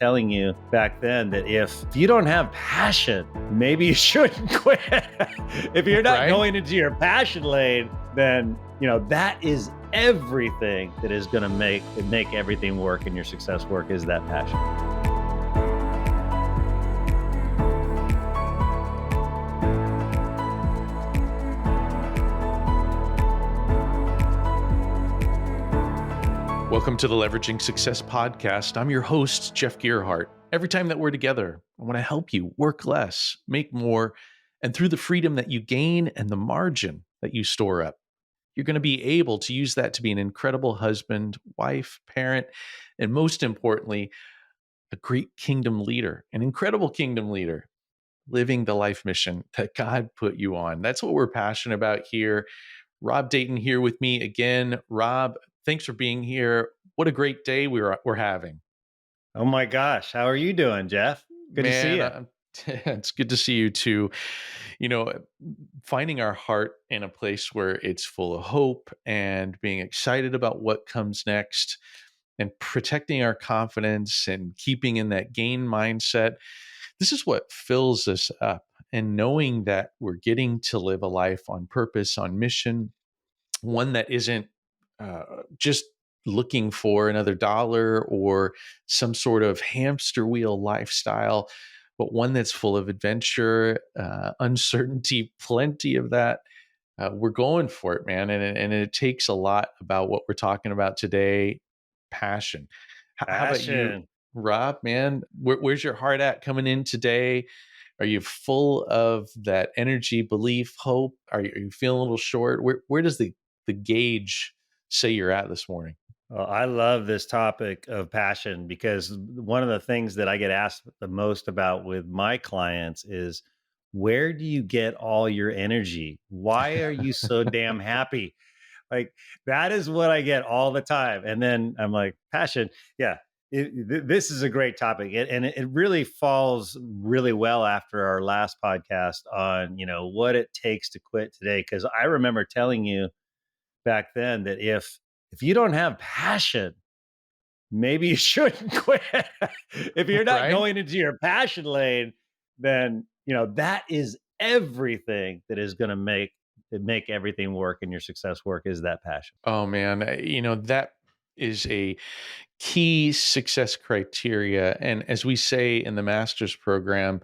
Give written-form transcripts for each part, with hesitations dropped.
telling you back then that if you don't have passion, maybe you shouldn't quit. If you're not going into your passion lane, then that is everything that is going to make everything work and your success work, is that passion. Welcome to the Leveraging Success Podcast. I'm your host, Jeff Gearhart. Every time that we're together, I want to help you work less, make more, and through the freedom that you gain and the margin that you store up, you're going to be able to use that to be an incredible husband, wife, parent, and most importantly, a great kingdom leader, an incredible kingdom leader, living the life mission that God put you on. That's what we're passionate about here. Rob Dayton here with me again. Rob, thanks for being here. What a great day we're having. Oh my gosh. How are you doing, Jeff? Good to see you. It's good to see you too. Finding our heart in a place where it's full of hope and being excited about what comes next and protecting our confidence and keeping in that gain mindset. This is what fills us up. And knowing that we're getting to live a life on purpose, on mission, one that isn't just looking for another dollar or some sort of hamster wheel lifestyle, but one that's full of adventure, uncertainty, plenty of that. We're going for it, man. And it takes a lot about what we're talking about today. Passion. How about you, Rob, man? Where's your heart at coming in today? Are you full of that energy, belief, hope? Are you feeling a little short? Where does the gauge say you're at this morning? Well, I love this topic of passion because one of the things that I get asked the most about with my clients is, where do you get all your energy? Why are you so damn happy? Like, that is what I get all the time. And then I'm like, passion. Yeah, this is a great topic. It really falls really well after our last podcast on, what it takes to quit today. Because I remember telling you back then that if you don't have passion, maybe you shouldn't quit. If you're not going into your passion lane, then that is everything that is going to make everything work and your success work, is that passion. Oh man, that is a key success criteria. And as we say in the master's program,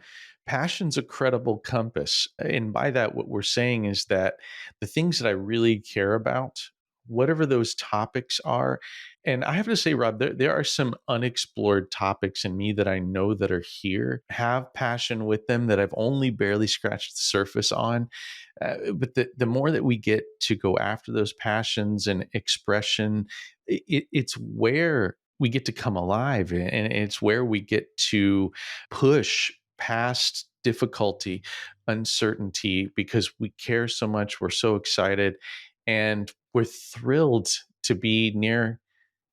passion's a credible compass. And by that, what we're saying is that the things that I really care about, whatever those topics are, and I have to say, Rob, there are some unexplored topics in me that I know that are here, have passion with them that I've only barely scratched the surface on. But the more that we get to go after those passions and expression, it's where we get to come alive, and it's where we get to push past difficulty, uncertainty, because we care so much. We're so excited, and we're thrilled to be near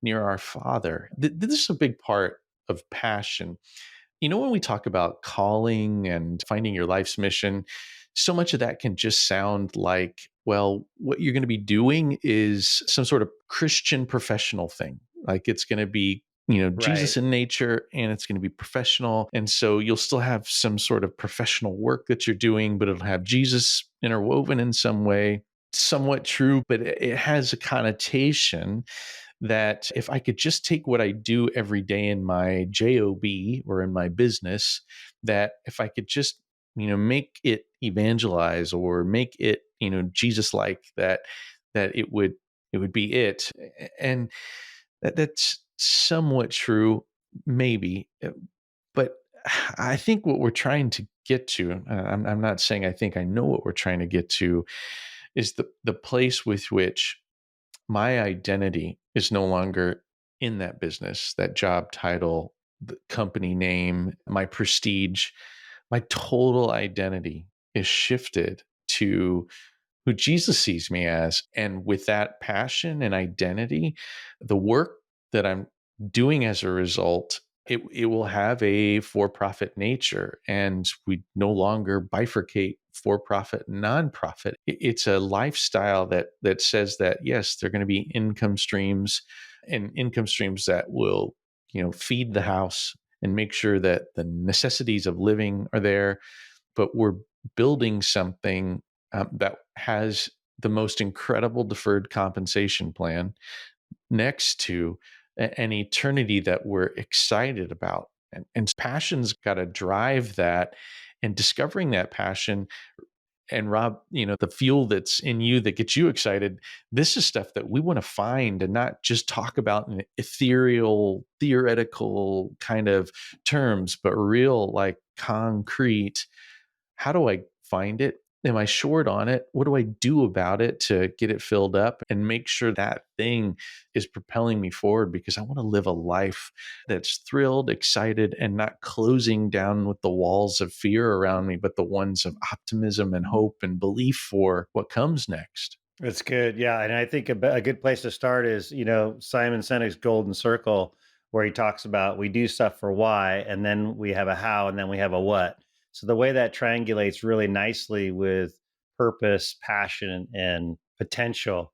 our Father. This is a big part of passion. When we talk about calling and finding your life's mission, so much of that can just sound like, well, what you're going to be doing is some sort of Christian professional thing. Like, it's going to be, Jesus in nature, and it's going to be professional. And so you'll still have some sort of professional work that you're doing, but it'll have Jesus interwoven in some way. Somewhat true, but it has a connotation that if I could just take what I do every day in my job or in my business, that if I could just, make it evangelize or make it, Jesus-like, that it would be it. And that's somewhat true, maybe. But I think what we're trying to get to, I'm not saying I think I know what we're trying to get to, is the place with which my identity is no longer in that business, that job title, the company name, my prestige. My total identity is shifted to who Jesus sees me as. And with that passion and identity, the work that I'm doing as a result, it will have a for-profit nature, and we no longer bifurcate for-profit and nonprofit. It's a lifestyle that says that, yes, there are going to be income streams, and income streams that will, feed the house and make sure that the necessities of living are there, but we're building something that has the most incredible deferred compensation plan next to an eternity that we're excited about. And passion's got to drive that, and discovering that passion. And Rob, the fuel that's in you that gets you excited, this is stuff that we want to find and not just talk about in ethereal, theoretical kind of terms, but real, like concrete. How do I find it? Am I short on it? What do I do about it to get it filled up and make sure that thing is propelling me forward? Because I want to live a life that's thrilled, excited, and not closing down with the walls of fear around me, but the ones of optimism and hope and belief for what comes next. That's good. Yeah. And I think a good place to start is, Simon Sinek's Golden Circle, where he talks about we do stuff for why, and then we have a how, and then we have a what. So the way that triangulates really nicely with purpose, passion, and potential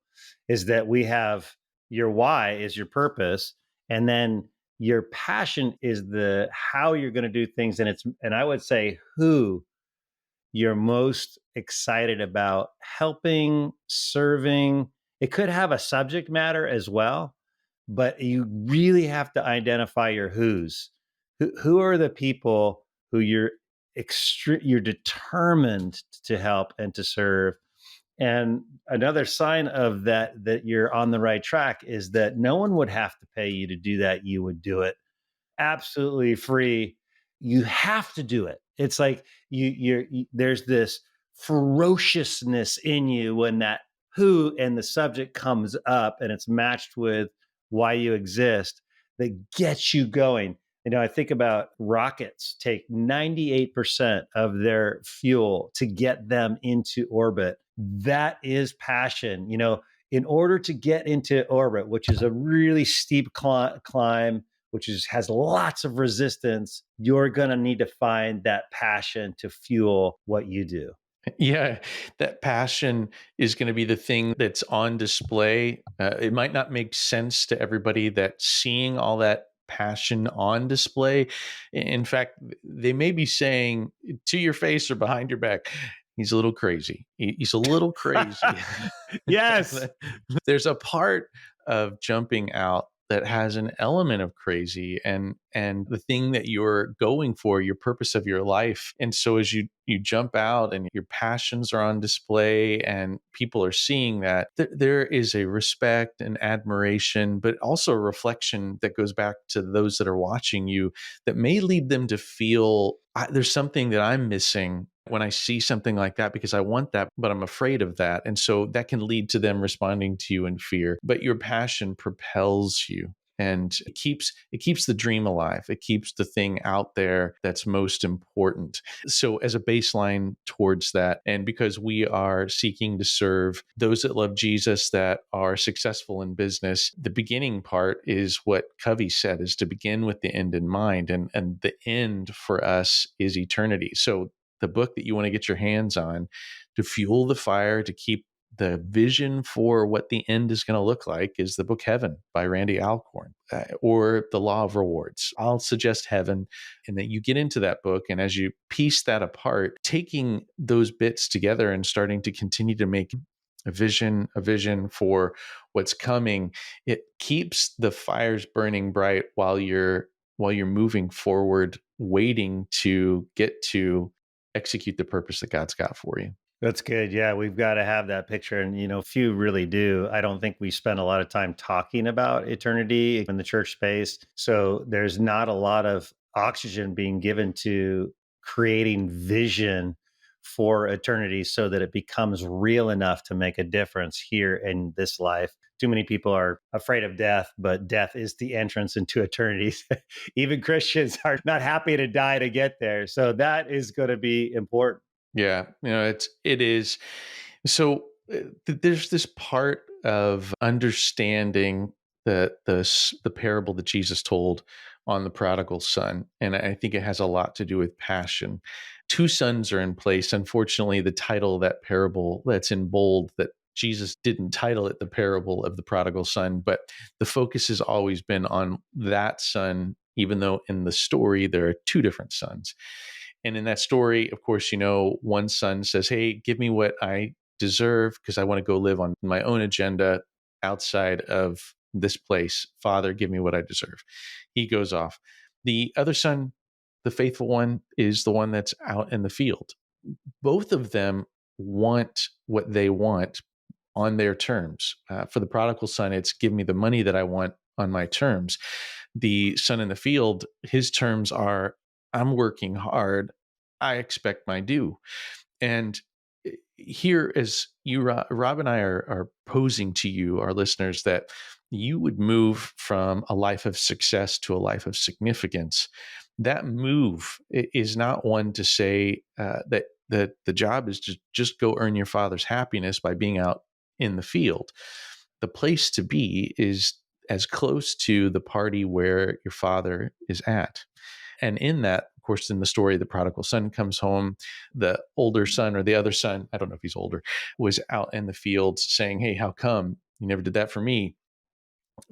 is that we have your why is your purpose, and then your passion is the how you're going to do things. And I would say who you're most excited about helping, serving. It could have a subject matter as well, but you really have to identify your who's. Who are the people who you're determined to help and to serve? And another sign of that you're on the right track is that no one would have to pay you to do that. You would do it absolutely free. You have to do it. It's like there's this ferociousness in you when that who and the subject comes up and it's matched with why you exist that gets you going. I think about rockets take 98% of their fuel to get them into orbit. That is passion. In order to get into orbit, which is a really steep climb, has lots of resistance, you're going to need to find that passion to fuel what you do. Yeah, that passion is going to be the thing that's on display. It might not make sense to everybody that's seeing all that passion on display. In fact, they may be saying to your face or behind your back, he's a little crazy. He's a little crazy. Yes. There's a part of jumping out that has an element of crazy and the thing that you're going for, your purpose of your life. And so as you jump out and your passions are on display and people are seeing that, there is a respect and admiration, but also a reflection that goes back to those that are watching you that may lead them to feel there's something that I'm missing when I see something like that, because I want that, but I'm afraid of that. And so that can lead to them responding to you in fear. But your passion propels you, and it keeps the dream alive. It keeps the thing out there that's most important. So as a baseline towards that, and because we are seeking to serve those that love Jesus, that are successful in business, the beginning part is what Covey said, is to begin with the end in mind. And the end for us is eternity. So the book that you want to get your hands on to fuel the fire, to keep the vision for what the end is going to look like, is the book Heaven by Randy Alcorn, or The Law of Rewards. I'll suggest Heaven, and that you get into that book. And as you piece that apart, taking those bits together and starting to continue to make a vision for what's coming, it keeps the fires burning bright while you're moving forward, waiting to get to execute the purpose that God's got for you. That's good. Yeah, we've got to have that picture. And, few really do. I don't think we spend a lot of time talking about eternity in the church space. So there's not a lot of oxygen being given to creating vision for eternity so that it becomes real enough to make a difference here in this life. Too many people are afraid of death, but death is the entrance into eternity. Even Christians are not happy to die to get there. So that is going to be important. Yeah, it is. So there's this part of understanding the parable that Jesus told on the prodigal son, and I think it has a lot to do with passion. Two sons are in place. Unfortunately, the title of that parable that's in bold, that Jesus didn't title it the parable of the prodigal son, but the focus has always been on that son even though in the story there are two different sons. And in that story, of course, one son says, "Hey, give me what I deserve because I want to go live on my own agenda outside of this place. Father, give me what I deserve." He goes off. The other son, the faithful one, is the one that's out in the field. Both of them want what they want on their terms. For the prodigal son, it's give me the money that I want on my terms. The son in the field, his terms are I'm working hard. I expect my due. And here, as Rob and I are posing to you, our listeners, that you would move from a life of success to a life of significance. That move is not one to say that the job is to just go earn your father's happiness by being out in the field. The place to be is as close to the party where your father is at. And in that, of course, in the story, the prodigal son comes home. The older son, or the other son, I don't know if he's older, was out in the fields saying, "Hey, how come you never did that for me?"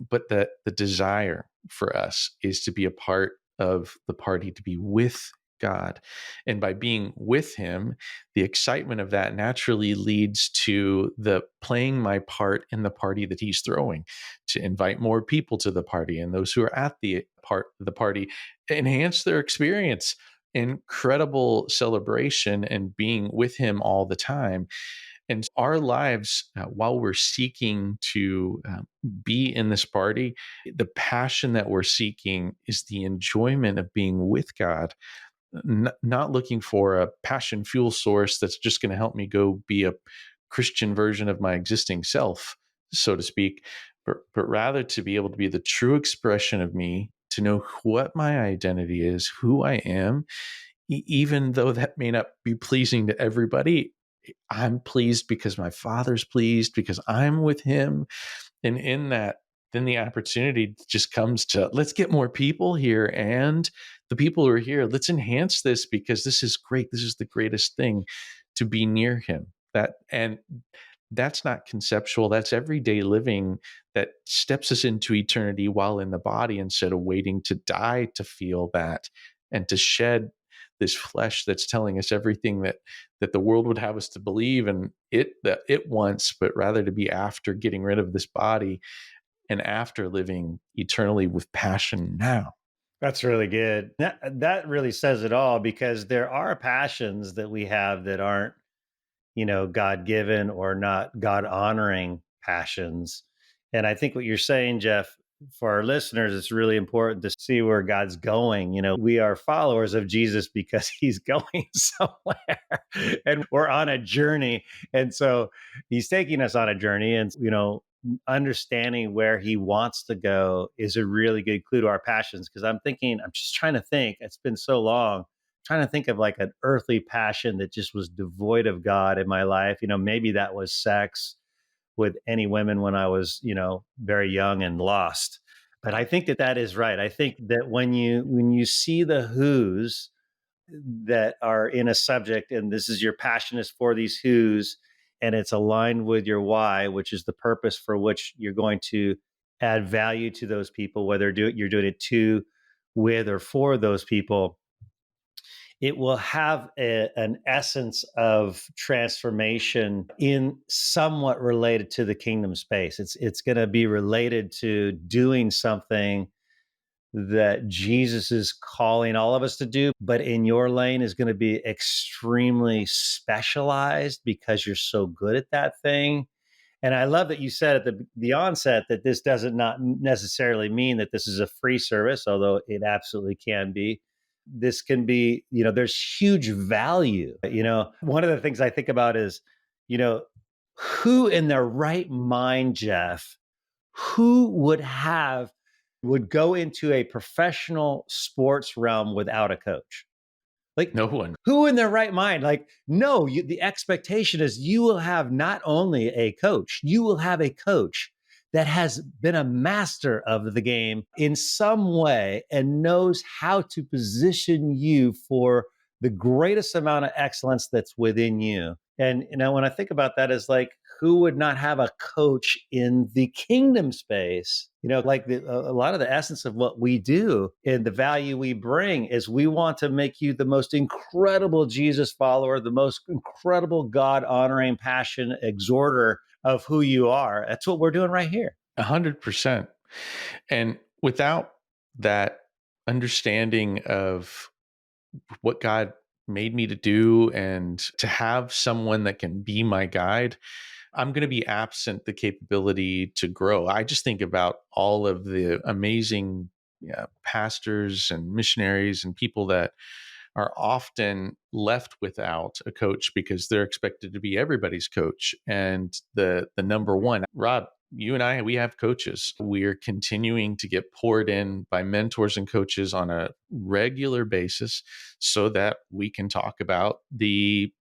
But the desire for us is to be a part of the party, to be with God. And by being with him, the excitement of that naturally leads to the playing my part in the party that he's throwing, to invite more people to the party, and those who are at the party enhance their experience. Incredible celebration and being with him all the time. And our lives, while we're seeking to be in this party, the passion that we're seeking is the enjoyment of being with God, not looking for a passion fuel source that's just going to help me go be a Christian version of my existing self, so to speak, but rather to be able to be the true expression of me, to know what my identity is, who I am, even though that may not be pleasing to everybody. I'm pleased because my father's pleased because I'm with him. And in that, then the opportunity just comes to let's get more people here. And the people who are here, let's enhance this because this is great. This is the greatest thing, to be near him. That's not conceptual. That's everyday living that steps us into eternity while in the body, instead of waiting to die to feel that and to shed this flesh that's telling us everything that the world would have us to believe and that it wants, but rather to be after getting rid of this body and after living eternally with passion now. That's really good. That really says it all, because there are passions that we have that aren't, God given or not God honoring passions. And I think what you're saying, Jeff, for our listeners, it's really important to see where God's going. We are followers of Jesus because he's going somewhere and we're on a journey. And so he's taking us on a journey, and, understanding where he wants to go is a really good clue to our passions. Cause I'm just trying to think, it's been so long, trying to think of like an earthly passion that just was devoid of God in my life. Maybe that was sex with any women when I was, very young and lost. But I think that that is right. I think that when you see the who's that are in a subject, and this is your passion is for these who's, and it's aligned with your why, which is the purpose for which you're going to add value to those people, whether you're doing it to, with, or for those people, it will have an essence of transformation in somewhat related to the kingdom space. It's going to be related to doing something that Jesus is calling all of us to do, but in your lane is going to be extremely specialized because you're so good at that thing. And I love that you said at the onset that this doesn't not necessarily mean that this is a free service, although it absolutely can be. This can be, there's huge value. One of the things I think about is, you know, who in their right mind, Jeff, who would go into a professional sports realm without a coach? Like, No one. who in their right mind? Like, no, the expectation is you will have not only a coach, you will have a coach that has been a master of the game in some way and knows how to position you for the greatest amount of excellence that's within you. And when I think about that, is like, who would not have a coach in the kingdom space? Like a lot of the essence of what we do and the value we bring is we want to make you the most incredible Jesus follower, the most incredible God honoring, passion exhorter of who you are. That's what we're doing right here. 100%. And without that understanding of what God made me to do and to have someone that can be my guide, I'm going to be absent the capability to grow. I just think about all of the amazing pastors and missionaries and people that are often left without a coach because they're expected to be everybody's coach. And the number one, Rob, you and I, we have coaches. We're continuing to get poured in by mentors and coaches on a regular basis so that we can talk about the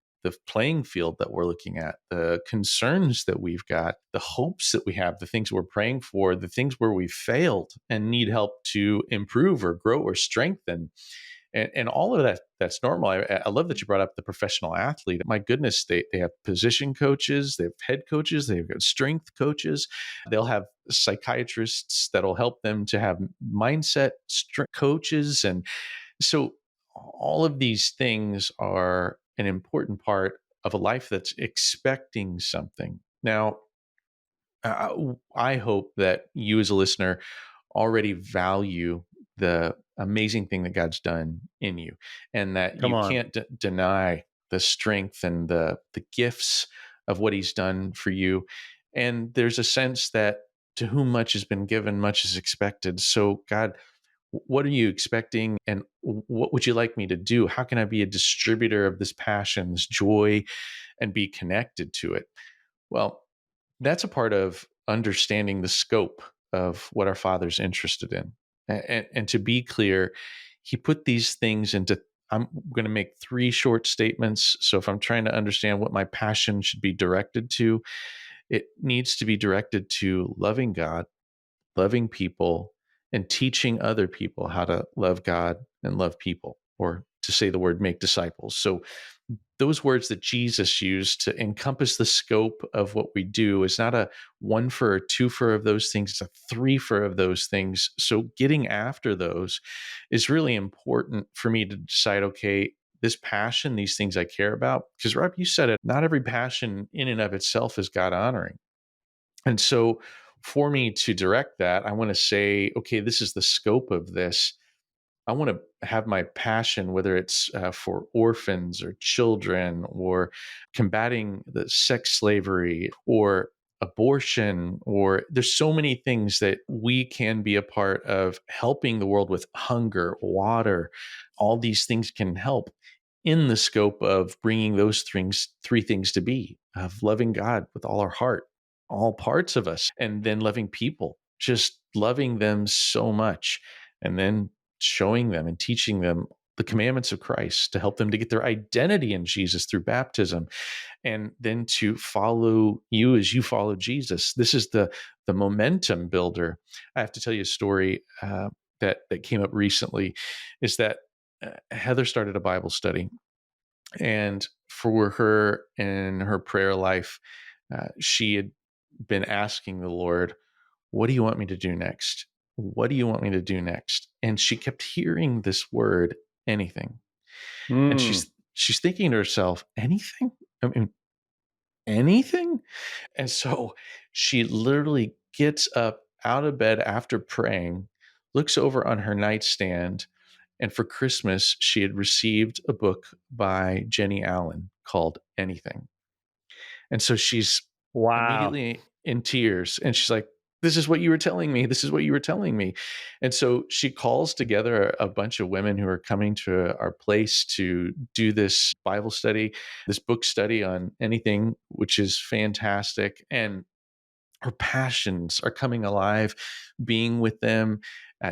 playing field that we're looking at, the concerns that we've got, the hopes that we have, the things we're praying for, the things where we failed and need help to improve or grow or strengthen. And all of that's normal. I love that you brought up the professional athlete. My goodness, they have position coaches, they have head coaches, they've got strength coaches. They'll have psychiatrists that'll help them to have mindset coaches. And so all of these things are an important part of a life that's expecting something. Now, I hope that you as a listener already value the amazing thing that God's done in you, and that Come you on. can't deny the strength and the gifts of what He's done for you. And there's a sense that to whom much has been given, much is expected. So, God, what are you expecting, and what would you like me to do? How can I be a distributor of this passion, this joy, and be connected to it? Well, that's a part of understanding the scope of what our Father's interested in. And to be clear, He put these things into, I'm going to make three short statements. So if I'm trying to understand what my passion should be directed to, it needs to be directed to loving God, loving people, and teaching other people how to love God and love people, or to say the word, make disciples. So those words that Jesus used to encompass the scope of what we do is not a one for or two for of those things, it's a three for of those things. So getting after those is really important for me to decide, okay, this passion, these things I care about, because Rob, you said it, not every passion in and of itself is God honoring. And so for me to direct that, I want to say, okay, this is the scope of this. I want to have my passion, whether it's for orphans or children, or combating the sex slavery or abortion, or there's so many things that we can be a part of helping the world with: hunger, water. All these things can help in the scope of bringing those three things to be, of loving God with all our heart, all parts of us, and then loving people, just loving them so much, and then showing them and teaching them the commandments of Christ to help them to get their identity in Jesus through baptism, and then to follow you as you follow Jesus. This is the momentum builder. I have to tell you a story that came up recently. Is that Heather started a Bible study, and for her in her prayer life, she had been asking the Lord, what do you want me to do next? What do you want me to do next? And she kept hearing this word, anything. And Mm. she's thinking to herself, anything? I mean, anything? And so she literally gets up out of bed after praying, looks over on her nightstand, and for Christmas, she had received a book by Jenny Allen called Anything. And so she's Wow. immediately in tears, and she's like, this is what you were telling me. This is what you were telling me. And so she calls together a bunch of women who are coming to our place to do this Bible study, this book study on anything, which is fantastic. And her passions are coming alive being with them.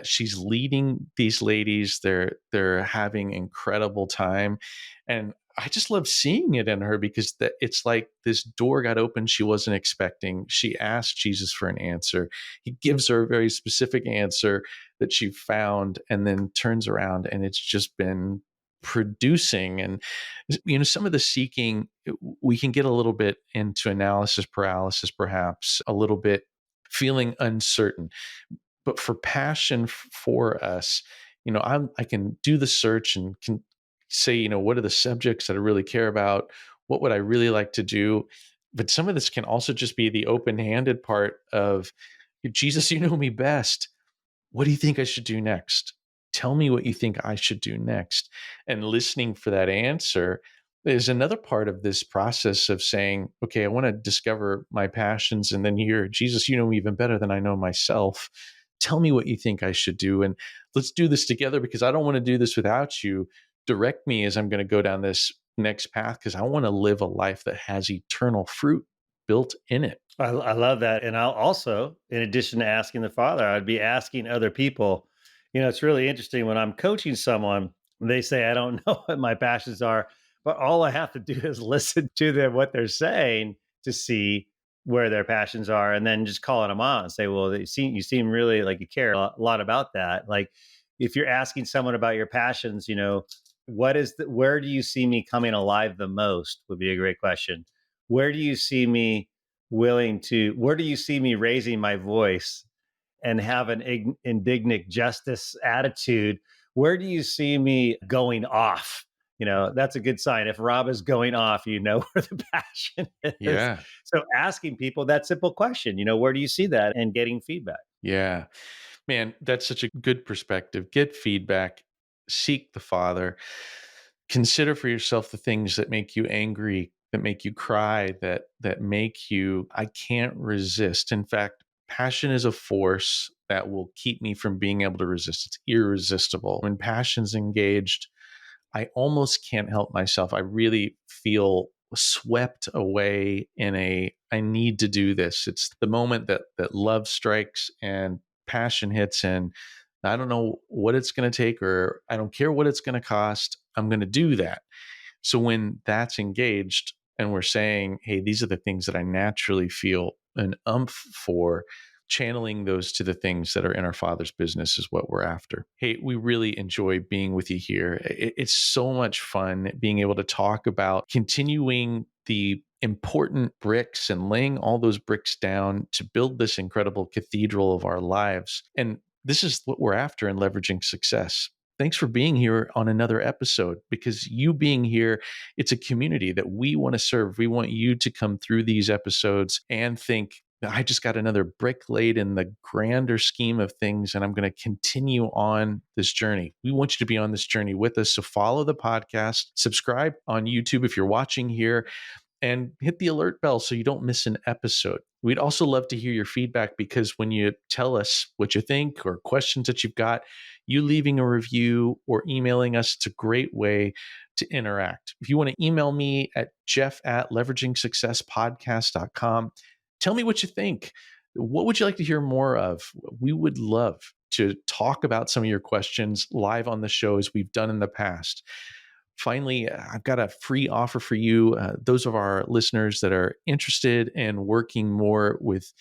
She's leading these ladies. They're having incredible time, and I just love seeing it in her, because it's like this door got open she wasn't expecting. She asked Jesus for an answer. He gives her a very specific answer that she found, and then turns around, and it's just been producing. And some of the seeking, we can get a little bit into analysis paralysis, perhaps a little bit feeling uncertain. But for passion for us, I can do the search and can say, what are the subjects that I really care about? What would I really like to do? But some of this can also just be the open-handed part of, Jesus, you know me best. What do you think I should do next? Tell me what you think I should do next. And listening for that answer is another part of this process of saying, okay, I want to discover my passions, and then hear, Jesus, you know me even better than I know myself. Tell me what you think I should do. And let's do this together, because I don't want to do this without you. Direct me as I'm going to go down this next path, because I want to live a life that has eternal fruit built in it. I love that. And I'll also, in addition to asking the Father, I'd be asking other people. It's really interesting when I'm coaching someone, they say, I don't know what my passions are, but all I have to do is listen to them, what they're saying, to see where their passions are, and then just calling them out and say, well, you seem really like you care a lot about that. Like, if you're asking someone about your passions, where do you see me coming alive the most would be a great question. Where do you see me where do you see me raising my voice and have an indignant justice attitude? Where do you see me going off? That's a good sign. If Rob is going off, where the passion is. Yeah. So asking people that simple question, where do you see that, and getting feedback. Yeah. Man, that's such a good perspective. Get feedback, seek the Father, consider for yourself the things that make you angry, that make you cry, that make you, I can't resist. In fact, passion is a force that will keep me from being able to resist. It's irresistible. When passion's engaged, I almost can't help myself. I really feel swept away in I need to do this. It's the moment that love strikes and passion hits, and I don't know what it's going to take, or I don't care what it's going to cost. I'm going to do that. So when that's engaged and we're saying, hey, these are the things that I naturally feel an umph for, channeling those to the things that are in our Father's business is what we're after. Hey, we really enjoy being with you here. It's so much fun being able to talk about continuing the important bricks and laying all those bricks down to build this incredible cathedral of our lives. And this is what we're after in Leveraging Success. Thanks for being here on another episode, because you being here, it's a community that we want to serve. We want you to come through these episodes and think, I just got another brick laid in the grander scheme of things, and I'm going to continue on this journey. We want you to be on this journey with us. So follow the podcast, subscribe on YouTube if you're watching here, and hit the alert bell so you don't miss an episode. We'd also love to hear your feedback, because when you tell us what you think or questions that you've got, you leaving a review or emailing us, it's a great way to interact. If you want to email me at jeff@leveragingsuccesspodcast.com, tell me what you think. What would you like to hear more of? We would love to talk about some of your questions live on the show, as we've done in the past. Finally, I've got a free offer for you. Those of our listeners that are interested in working more with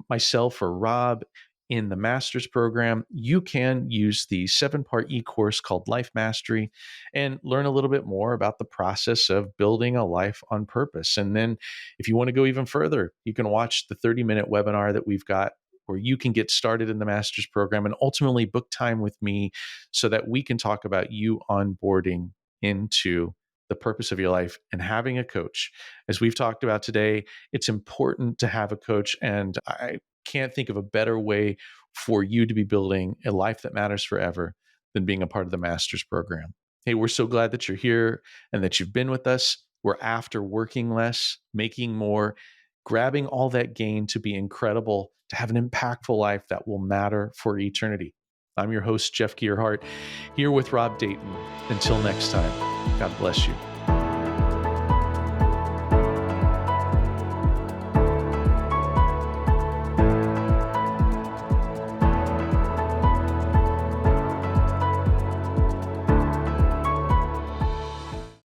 myself or Rob in the master's program, you can use the 7-part e-course called Life Mastery and learn a little bit more about the process of building a life on purpose. And then if you want to go even further, you can watch the 30-minute webinar that we've got, where you can get started in the master's program and ultimately book time with me so that we can talk about you onboarding into the purpose of your life and having a coach. As we've talked about today, it's important to have a coach, and I can't think of a better way for you to be building a life that matters forever than being a part of the master's program. Hey, we're so glad that you're here and that you've been with us. We're after working less, making more, grabbing all that gain to be incredible, to have an impactful life that will matter for eternity. I'm your host, Jeff Gearhart, here with Rob Dayton. Until next time, God bless you.